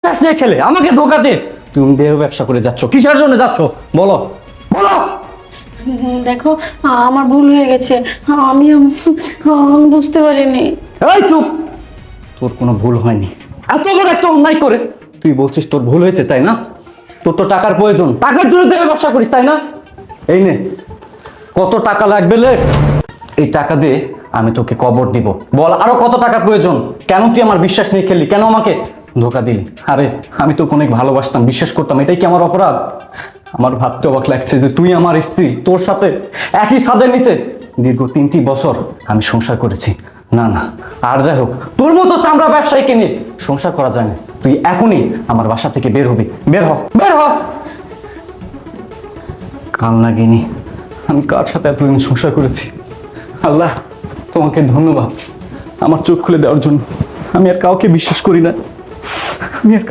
বিশ্বাস নিয়ে খেলে আমাকে ধোকা দিয়ে তুমি দেহ ব্যবসা করে যাচ্ছ, কিসের জন্য যাচ্ছ বলো বলো। দেখো আমার ভুল হয়ে গেছে, আমি বুঝতে পারিনি। এই চুপ, তোর কোনো ভুল হয়নি। এত বড় একটা অন্যায় করে তুই বলছিস তোর ভুল হয়েছে, তাই না? তোর তো টাকার প্রয়োজন, টাকার জন্য দেহ ব্যবসা করিস, তাই না? এই নে, কত টাকা লাগবে লে, এই টাকা দিয়ে আমি তোকে কবর দিব। বল আরো কত টাকা প্রয়োজন? কেন তুই আমার বিশ্বাস নিয়ে খেললি, কেন আমাকে ধোকা দিলি? আরে আমি তোকে অনেক ভালোবাসতাম, বিশ্বাস করতাম, এটাই কি আমার অপরাধ? আমার ভাবতে অবাক লাগছে যে তুই আমার স্ত্রী, তোর সাথে একই ছাদের নিচে দীর্ঘ 3টি বছর আমি সংসার করেছি। না না, আর যাই হোক, তোর মতো চামড়া ব্যবসায়ীকে নিয়ে সংসার করা যায় না। তুই এখনই আমার বাসা থেকে বের হবি, বের হ বের হ। কাল নাগিনি, আমি কার সাথে এতদিন সংসার করেছি। আল্লাহ তোমাকে ধন্যবাদ আমার চোখ খুলে দেওয়ার জন্য। আমি আর কাউকে বিশ্বাস করি না, আমি আর